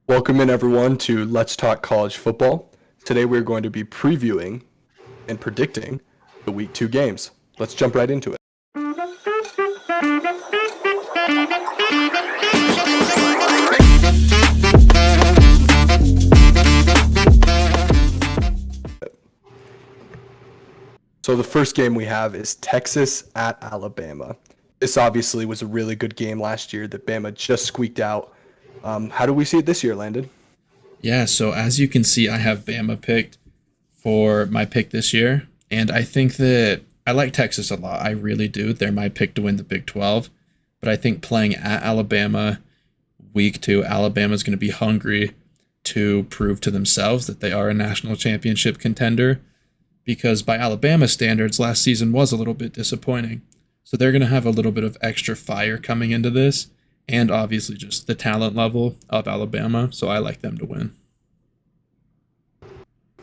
Welcome in everyone to Let's Talk College Football. Today we're going to be previewing and predicting the Week 2 games. Let's jump right into it. So the first game we have is Texas at Alabama. This obviously was a really good game last year that Bama just squeaked out. How do we see it this year, Landon? Yeah, so as you can see, I have Bama picked for my pick this year. And I think that I like Texas a lot. I really do. They're my pick to win the Big 12. But I think playing at Alabama week 2, Alabama's going to be hungry to prove to themselves that they are a national championship contender. Because by Alabama standards, last season was a little bit disappointing. So they're going to have a little bit of extra fire coming into this. And obviously just the talent level of Alabama. So I like them to win.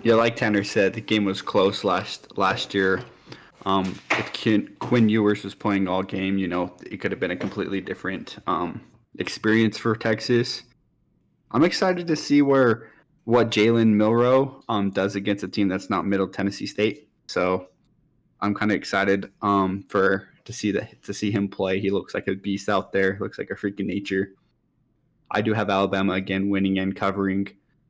Yeah, like Tanner said, the game was close last year. If Quinn Ewers was playing all game, it could have been a completely different experience for Texas. I'm excited to see what Jalen Milroe does against a team that's not Middle Tennessee State. So I'm kind of excited to see him play. He looks like a beast out there. Looks like a freak of nature. I do have Alabama again winning and covering,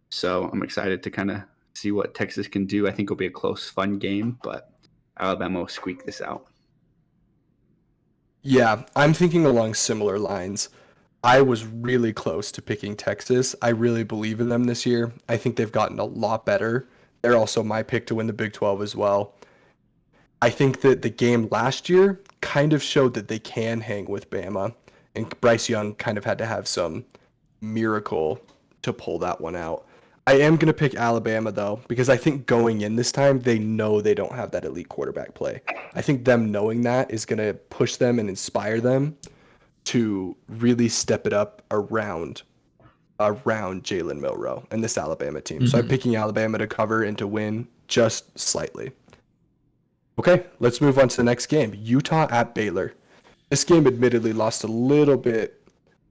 so I'm excited to kind of see what Texas can do. I think it'll be a close, fun game, but Alabama will squeak this out. Yeah, I'm thinking along similar lines. I was really close to picking Texas. I really believe in them this year. I think they've gotten a lot better. They're also my pick to win the Big 12 as well. I think that the game last year kind of showed that they can hang with Bama, and Bryce Young kind of had to have some miracle to pull that one out. I am going to pick Alabama though, because I think going in this time, they know they don't have that elite quarterback play. I think them knowing that is going to push them and inspire them to really step it up around Jalen Milroe and this Alabama team. So I'm Mm-hmm. picking Alabama to cover and to win just slightly. Okay, let's move on to the next game. Utah at Baylor. This game admittedly lost a little bit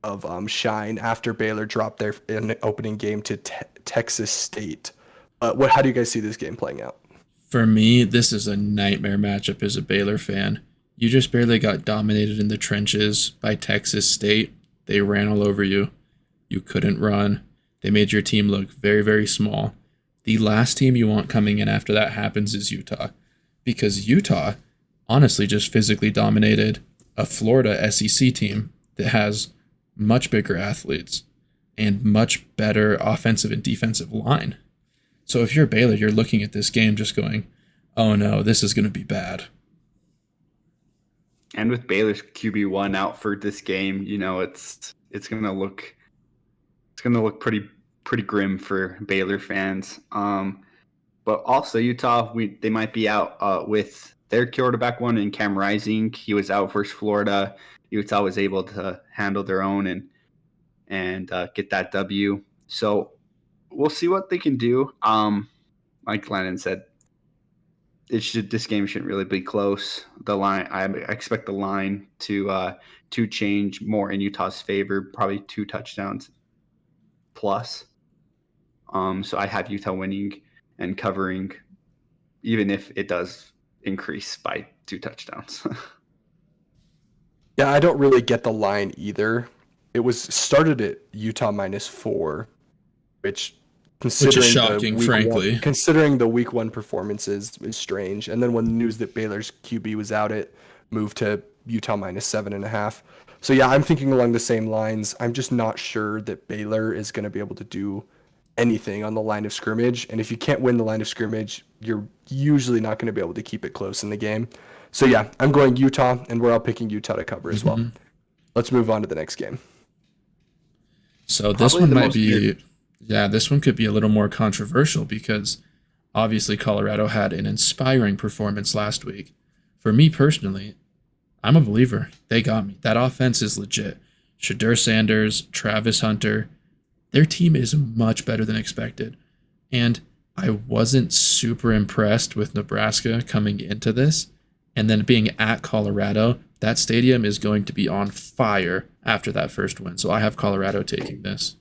of shine after Baylor dropped their opening game to Texas State. How do you guys see this game playing out? For me, this is a nightmare matchup as a Baylor fan. You just barely got dominated in the trenches by Texas State. They ran all over you. You couldn't run. They made your team look very, very small. The last team you want coming in after that happens is Utah. Because Utah honestly just physically dominated a Florida SEC team that has much bigger athletes and much better offensive and defensive line. So if you're Baylor, you're looking at this game just going, oh no, this is going to be bad. And with Baylor's QB1 out for this game, it's gonna look pretty grim for Baylor fans. But also Utah, they might be out with their quarterback one in Cam Rising. He was out versus Florida. Utah was able to handle their own and get that W. So we'll see what they can do. Like Lennon said, this game shouldn't really be close. I expect the line to change more in Utah's favor, probably 2 touchdowns plus. So I have Utah winning and covering, even if it does increase by 2 touchdowns. Yeah, I don't really get the line either. It was started at Utah -4, which Which is shocking, frankly. considering the week 1 performances is strange. And then when the news that Baylor's QB was out, it moved to Utah -7.5. So yeah, I'm thinking along the same lines. I'm just not sure that Baylor is going to be able to do anything on the line of scrimmage. And if you can't win the line of scrimmage, you're usually not going to be able to keep it close in the game. So yeah, I'm going Utah, and we're all picking Utah to cover as well. Hmm. Let's move on to the next game. So this Probably one the might most be, yeah, this one could be a little more controversial because obviously Colorado had an inspiring performance last week. For me personally, I'm a believer. They got me. That offense is legit. Shadur Sanders, Travis Hunter, their team is much better than expected. And I wasn't super impressed with Nebraska coming into this. And then being at Colorado, that stadium is going to be on fire after that first win. So I have Colorado taking this.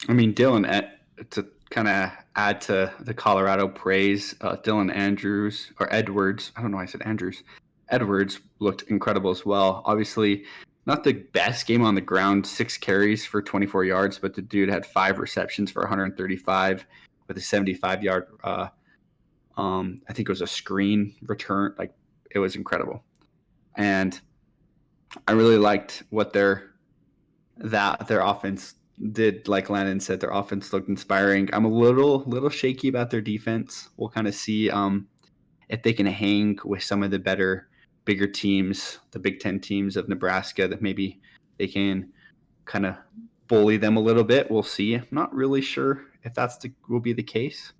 I mean, to kind of add to the Colorado praise, Dylan Andrews or Edwards. I don't know why I said Andrews. Edwards looked incredible as well. Obviously, not the best game on the ground, 6 carries for 24 yards, but the dude had 5 receptions for 135 with a 75-yard. I think it was a screen return. Like it was incredible, and I really liked what their offense did. Like Landon said, their offense looked inspiring. I'm a little shaky about their defense. We'll kind of see if they can hang with some of the bigger teams, the Big Ten teams of Nebraska, that maybe they can kind of bully them a little bit. We'll see. I'm not really sure if will be the case.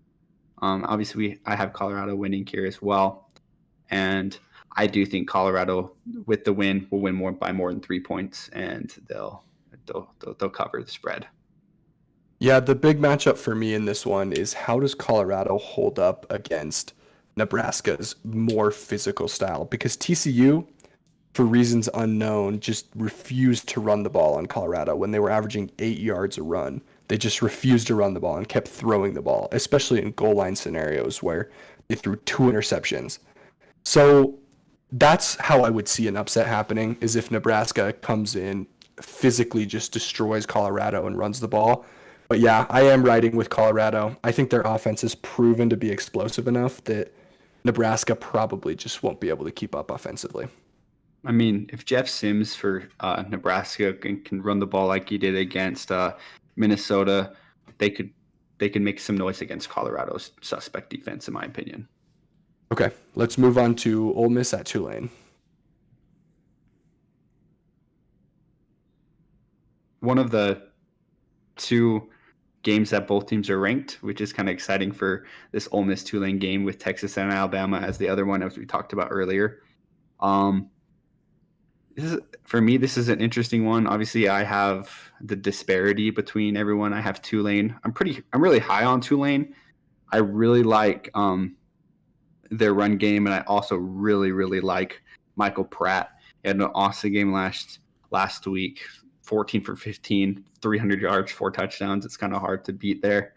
Obviously, I have Colorado winning here as well, and I do think Colorado, with the win, will win by more than 3 points, and they'll cover the spread. Yeah, the big matchup for me in this one is how does Colorado hold up against Nebraska's more physical style? Because TCU, for reasons unknown, just refused to run the ball on Colorado when they were averaging 8 yards a run. They just refused to run the ball and kept throwing the ball, especially in goal line scenarios where they threw 2 interceptions. So that's how I would see an upset happening is if Nebraska comes in, physically just destroys Colorado and runs the ball. But yeah, I am riding with Colorado. I think their offense is proven to be explosive enough that Nebraska probably just won't be able to keep up offensively. I mean, if Jeff Sims for Nebraska can run the ball like he did against Minnesota, they could make some noise against Colorado's suspect defense, in my opinion. Okay, let's move on to Ole Miss at Tulane. One of the 2 games that both teams are ranked, which is kind of exciting for this Ole Miss Tulane game, with Texas and Alabama as the other one, as we talked about earlier. For me, this is an interesting one. Obviously, I have the disparity between everyone. I have Tulane. I'm really high on Tulane. I really like their run game, and I also really like Michael Pratt. He had an awesome game last week. 14 for 15, 300 yards, 4 touchdowns. It's kind of hard to beat there.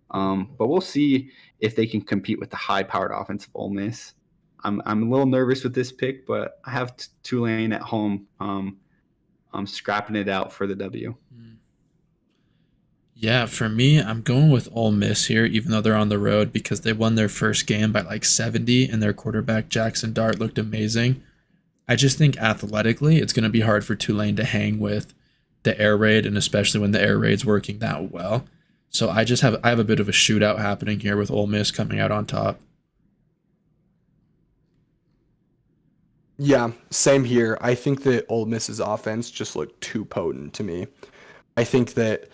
But we'll see if they can compete with the high-powered offense of Ole Miss. I'm a little nervous with this pick, but I have Tulane at home. I'm scrapping it out for the W. Yeah, for me, I'm going with Ole Miss here, even though they're on the road, because they won their first game by like 70, and their quarterback, Jackson Dart, looked amazing. I just think athletically, it's going to be hard for Tulane to hang with the air raid, and especially when the air raid's working that well. So I have a bit of a shootout happening here with Ole Miss coming out on top. Yeah, same here. I think that Ole Miss's offense just looked too potent to me. I think that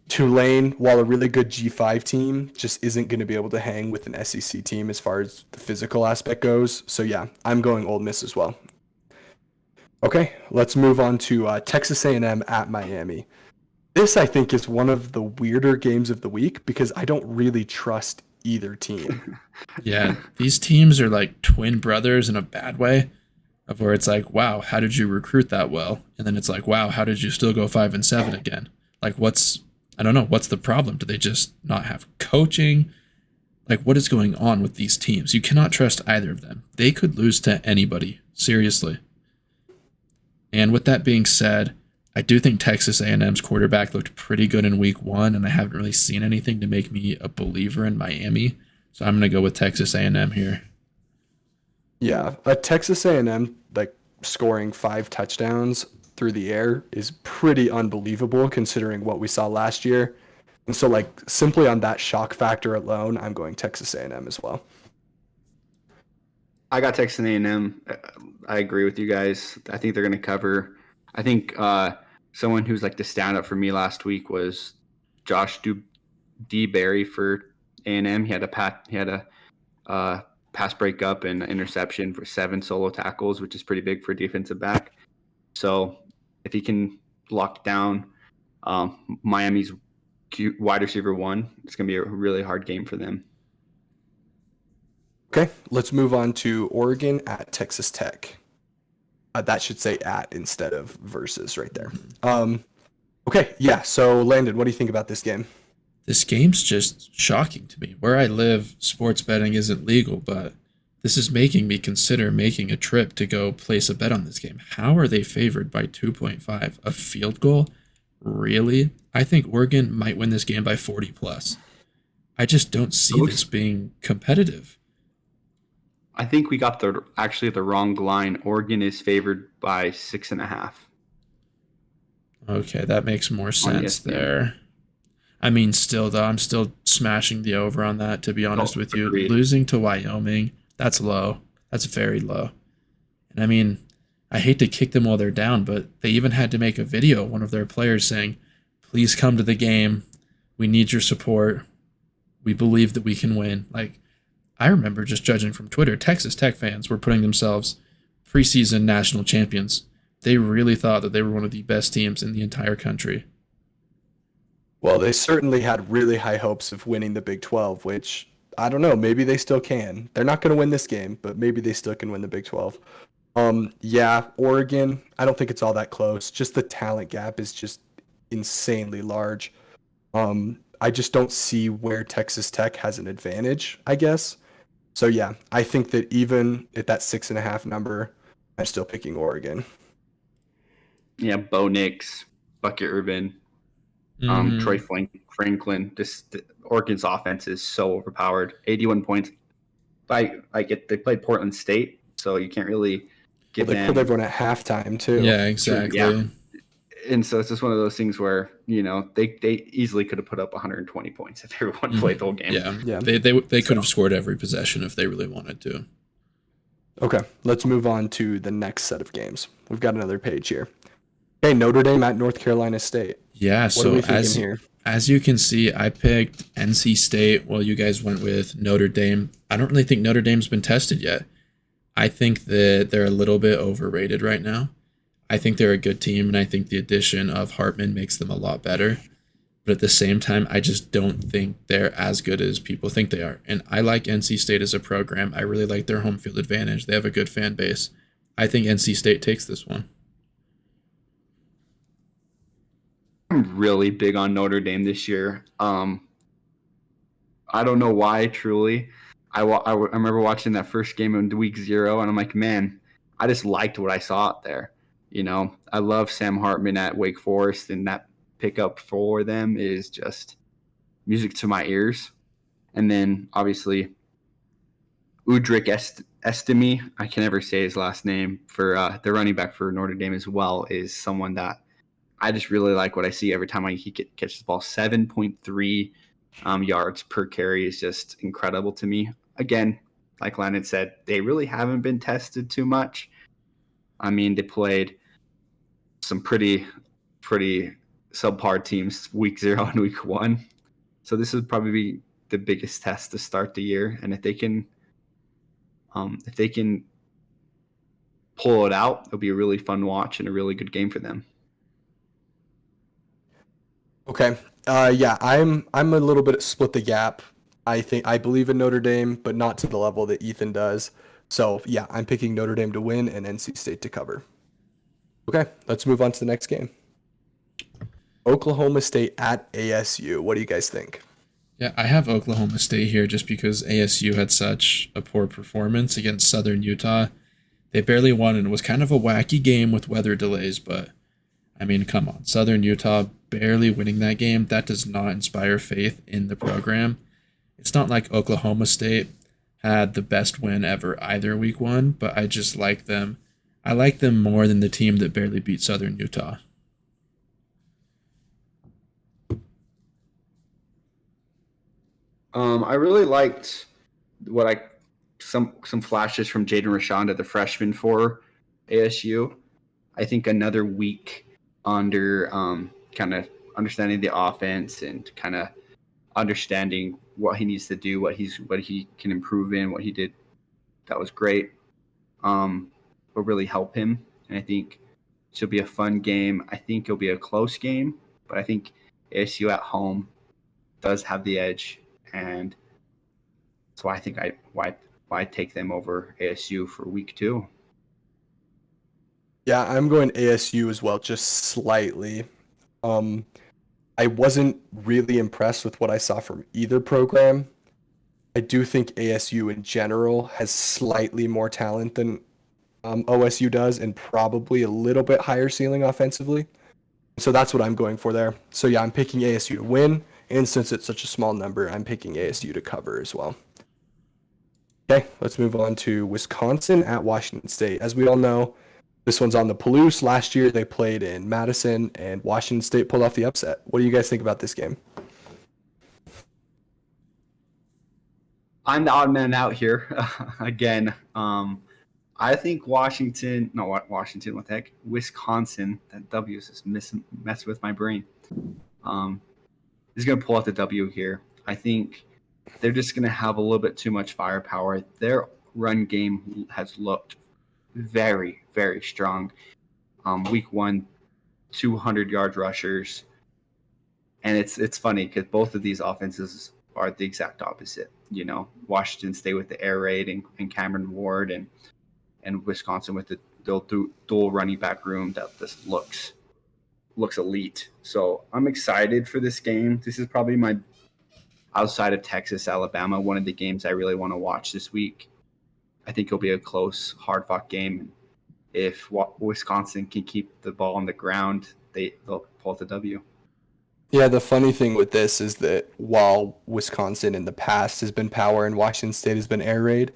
Tulane, while a really good G5 team, just isn't going to be able to hang with an SEC team as far as the physical aspect goes. So yeah, I'm going Ole Miss as well. Okay, let's move on to Texas A&M at Miami. This, I think, is one of the weirder games of the week because I don't really trust either team. Yeah, these teams are like twin brothers in a bad way, of where it's like, wow, how did you recruit that well? And then it's like, wow, how did you still go 5-7 again? Like, I don't know, what's the problem? Do they just not have coaching? Like, what is going on with these teams? You cannot trust either of them. They could lose to anybody, seriously. And with that being said, I do think Texas A&M's quarterback looked pretty good in week 1, and I haven't really seen anything to make me a believer in Miami. So I'm going to go with Texas A&M here. Yeah, a Texas A&M like scoring 5 touchdowns through the air is pretty unbelievable considering what we saw last year. And so like simply on that shock factor alone, I'm going Texas A&M as well. I got Texas A&M. I agree with you guys. I think they're going to cover. I think someone who's like the standout for me last week was Josh D. Berry for A&M. He had a pass breakup and interception for 7 solo tackles, which is pretty big for a defensive back. So if he can lock down Miami's wide receiver 1, it's going to be a really hard game for them. Okay, let's move on to Oregon at Texas Tech. That should say at instead of versus right there. Okay, yeah. So Landon, what do you think about this game? This game's just shocking to me. Where I live, sports betting isn't legal, but this is making me consider making a trip to go place a bet on this game. How are they favored by 2.5? A field goal? Really? I think Oregon might win this game by 40 plus. I just don't It see this looks. being competitive. I think we got the wrong line. Oregon is favored by 6.5 Okay, that makes more on sense ESPN. there. I mean, still though, I'm still smashing the over on that. To be honest Oh, with you, agreed. losing to Wyoming, that's low. That's very low. And I mean, I hate to kick them while they're down, but they even had to make a video. One of their players saying, "Please come to the game. We need your support. We believe that we can win." Like I remember just judging from Twitter, Texas Tech fans were putting themselves preseason national champions. They really thought that they were one of the best teams in the entire country. Well, they certainly had really high hopes of winning the Big 12, which I don't know, maybe they still can. They're not going to win this game, but maybe they still can win the Big 12. Yeah, Oregon, I don't think it's all that close. Just the talent gap is just insanely large. I just don't see where Texas Tech has an advantage, I guess. So yeah, I think that even at that 6.5 number, I'm still picking Oregon. Yeah, Bo Nix, Bucket Urban, Troy Hmm. Franklin. Oregon's offense is so overpowered. 81 points. They played Portland State, so you can't really Well, give they pulled them everyone at halftime too. Yeah, true. Yeah, exactly. and so it's just one of those things where they easily could have put up 120 points if everyone played the whole game. Yeah, Yeah. they So could have scored every possession if they really wanted to. Okay, let's move on to the next set of games. We've got another page here. Hey, Notre Dame at North Carolina State. Yeah, What are so we thinking here? as you can see, I picked NC State while you guys went with Notre Dame. I don't really think Notre Dame's been tested yet. I think that they're a little bit overrated right now. I think they're a good team, and I think the addition of Hartman makes them a lot better. But at the same time, I just don't think they're as good as people think they are. And I like NC State as a program. I really like their home field advantage. They have a good fan base. I think NC State takes this one. I'm really big on Notre Dame this year. I don't know why. Truly, I remember watching that first game in week 0, and I'm like, man, I just liked what I saw out there. I love Sam Hartman at Wake Forest, and that pickup for them is just music to my ears. And then obviously Udrick Estimi, I can never say his last name, for the running back for Notre Dame as well, is someone that I just really like what I see every time he catches the ball. 7.3 yards per carry is just incredible to me. Again, like Landon said, they really haven't been tested too much. I mean, they played some pretty subpar teams week 0 and week 1. So this would probably be the biggest test to start the year. And if they can pull it out, it'll be a really fun watch and a really good game for them. Okay. Yeah, I'm a little bit split the gap. I believe in Notre Dame, but not to the level that Ethan does. So yeah, I'm picking Notre Dame to win and NC State to cover. Okay, let's move on to the next game. Oklahoma State at ASU. What do you guys think? Yeah, I have Oklahoma State here just because ASU had such a poor performance against Southern Utah. They barely won, and it was kind of a wacky game with weather delays, but I mean, come on. Southern Utah barely winning that game, that does not inspire faith in the program. It's not like Oklahoma State had the best win ever either week 1, but I just like them. I like them more than the team that barely beat Southern Utah. I really liked what I some flashes from Jaden Rashonda, the freshman for ASU. I think another week under kind of understanding the offense and kind of understanding what he needs to do, what he can improve in, what he did that was great. Will really help him, and I think it should be a fun game. I think it'll be a close game, but I think ASU at home does have the edge, and that's why I think why take them over ASU for week 2. Yeah, I'm going ASU as well, just slightly. Um, I wasn't really impressed with what I saw from either program. I do think ASU in general has slightly more talent than OSU does, and probably a little bit higher ceiling offensively. So that's what I'm going for there. So yeah, I'm picking ASU to win, and since it's such a small number, I'm picking ASU to cover as well. Okay, let's move on to Wisconsin at Washington State. As we all know, this one's on the Palouse. Last year they played in Madison, and Washington State pulled off the upset. What do you guys think about this game? I'm the odd man out here again. I think Washington, no, Washington, what the heck? Wisconsin, that W is just messing with my brain. Is going to pull out the W here. I think they're just going to have a little bit too much firepower. Their run game has looked very, very strong. Week 1, 200-yard rushers. And it's funny because both of these offenses are the exact opposite. You know, Washington State with the air raid and Cameron Ward, and Wisconsin with the dual running back room that just looks elite. So I'm excited for this game. This is probably my, outside of Texas, Alabama, one of the games I really want to watch this week. I think it'll be a close, hard-fought game. If Wisconsin can keep the ball on the ground, they'll pull the W. Yeah, the funny thing with this is that while Wisconsin in the past has been power and Washington State has been air raid,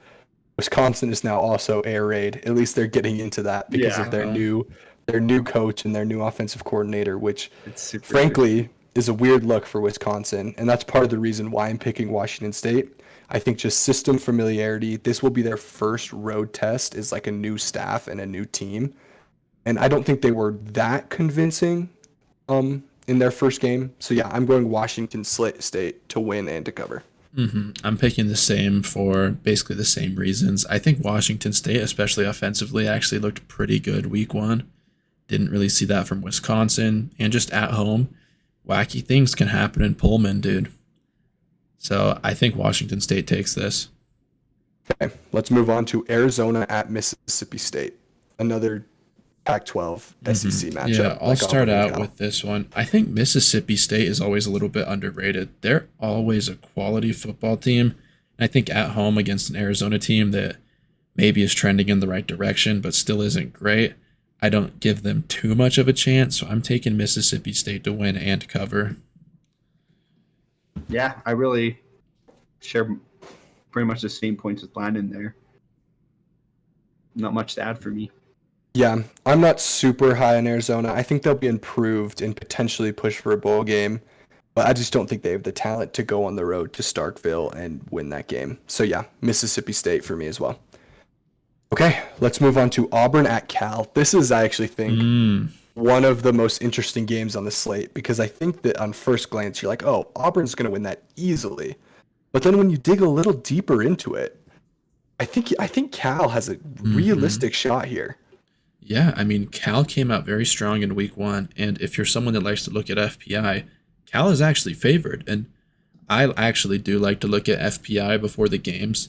Wisconsin is now also air raid. At least they're getting into that because of their new coach and their new offensive coordinator, which It's super frankly is a weird look for Wisconsin. And that's part of the reason why I'm picking Washington State. I think just system familiarity. This will be their first road test as like a new staff and a new team. And I don't think they were that convincing in their first game. So yeah, I'm going Washington State to win and to cover. I'm picking the same for basically the same reasons. I think Washington State, especially offensively, actually looked pretty good week 1. Didn't really see that from Wisconsin. And just at home, wacky things can happen in Pullman, dude. So I think Washington State takes this. Okay, let's move on to Arizona at Mississippi State. Another Pac-12 SEC matchup. Yeah, I'll like start Auburn and out Cal. with this one. I think Mississippi State is always a little bit underrated. They're always a quality football team. And I think at home against an Arizona team that maybe is trending in the right direction, but still isn't great, I don't give them too much of a chance. So I'm taking Mississippi State to win and cover. Yeah, I really share pretty much the same points with Landon there. Not much to add for me. Yeah, I'm not super high on Arizona. I think they'll be improved and potentially push for a bowl game, but I just don't think they have the talent to go on the road to Starkville and win that game. So yeah, Mississippi State for me as well. Okay, let's move on to Auburn at Cal. This is, I actually think, one of the most interesting games on the slate because I think that on first glance you're like, oh, Auburn's going to win that easily. But then when you dig a little deeper into it, I think Cal has a realistic shot here. Yeah, I mean, Cal came out very strong in week 1. And if you're someone that likes to look at FPI, Cal is actually favored. And I actually do like to look at FPI before the games.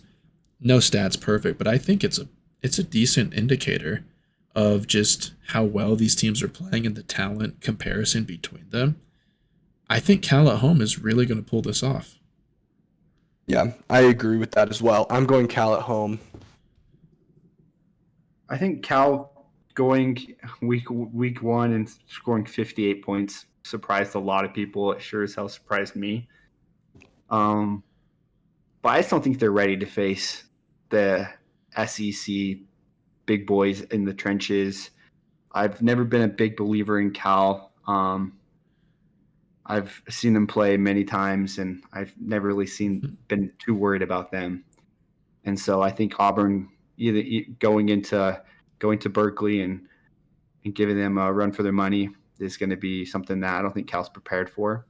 No stats perfect, but I think it's a decent indicator of just how well these teams are playing and the talent comparison between them. I think Cal at home is really going to pull this off. Yeah, I agree with that as well. I'm going Cal at home. I think Cal going week 1 and scoring 58 points surprised a lot of people. It sure as hell surprised me. But I just don't think they're ready to face the SEC big boys in the trenches. I've never been a big believer in Cal. I've seen them play many times, and I've never really been too worried about them. And so I think Auburn either going to Berkeley and giving them a run for their money is going to be something that I don't think Cal's prepared for.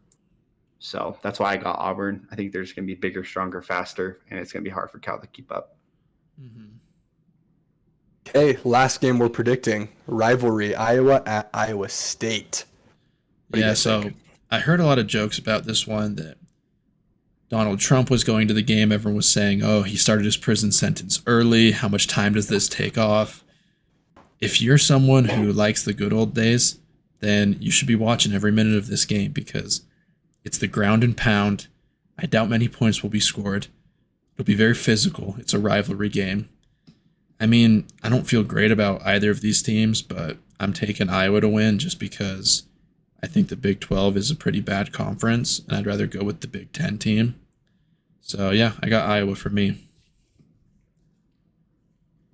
So that's why I got Auburn. I think there's going to be bigger, stronger, faster, and it's going to be hard for Cal to keep up. Okay, last game we're predicting, rivalry, Iowa at Iowa State. What do you Yeah, guys so think? I heard a lot of jokes about this one that Donald Trump was going to the game. Everyone was saying, oh, he started his prison sentence early. How much time does this take off? If you're someone who likes the good old days, then you should be watching every minute of this game because it's the ground and pound. I doubt many points will be scored. It'll be very physical. It's a rivalry game. I mean, I don't feel great about either of these teams, but I'm taking Iowa to win just because I think the Big 12 is a pretty bad conference, and I'd rather go with the Big 10 team. So, yeah, I got Iowa for me.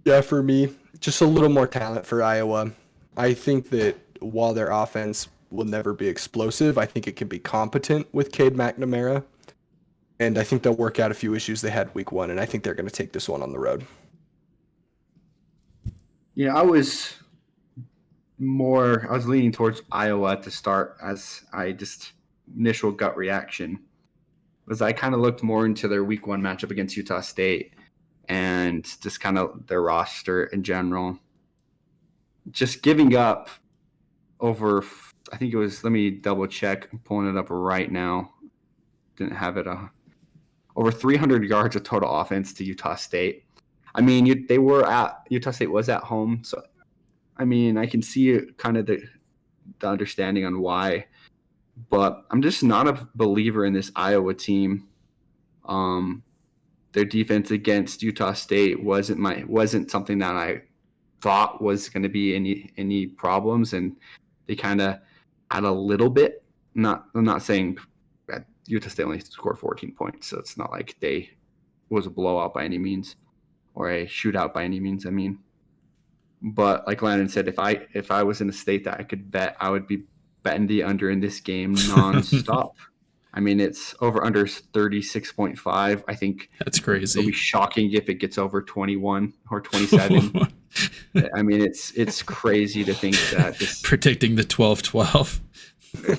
Yeah, for me, just a little more talent for Iowa. I think that while their offense will never be explosive, I think it can be competent with Cade McNamara. And I think they'll work out a few issues they had week one, and I think they're going to take this one on the road. I was leaning towards Iowa to start as initial gut reaction was I kind of looked more into their week one matchup against Utah State and just kind of their roster in general. Just giving up over, I think it was, let me double check. I'm pulling it up right now. Didn't have it. Over 300 yards of total offense to Utah State. I mean, Utah State was at home. So, I mean, I can see kind of the understanding on why. But I'm just not a believer in this Iowa team. Their defense against Utah State wasn't something that I thought was going to be any problems, and they kind of had a little bit. I'm not saying that Utah State only scored 14 points, so it's not like it was a blowout by any means or a shootout by any means. I mean, but like Landon said, if I was in a state that I could bet, I would be betting the under in this game nonstop. I mean, it's over under 36.5. I think that's crazy. It'll be shocking if it gets over 21 or 27. I mean, it's crazy to think that this predicting the 12-12.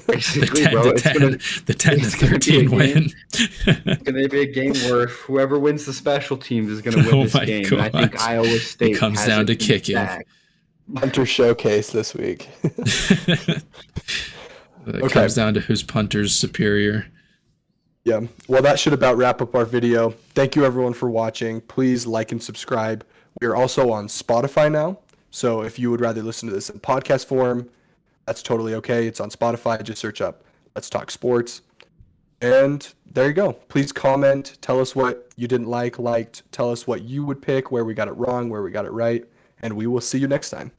Basically, the 10 to 13 win. It's going to be a game where whoever wins the special teams is going to win this game. And I think Iowa State comes down to kicking. Punter showcase this week. It comes down to whose punter's superior. Yeah. Well, that should about wrap up our video. Thank you, everyone, for watching. Please like and subscribe. We are also on Spotify now. So if you would rather listen to this in podcast form, that's totally okay. It's on Spotify. Just search up Let's Talk Sports. And there you go. Please comment. Tell us what you didn't liked. Tell us what you would pick, where we got it wrong, where we got it right. And we will see you next time.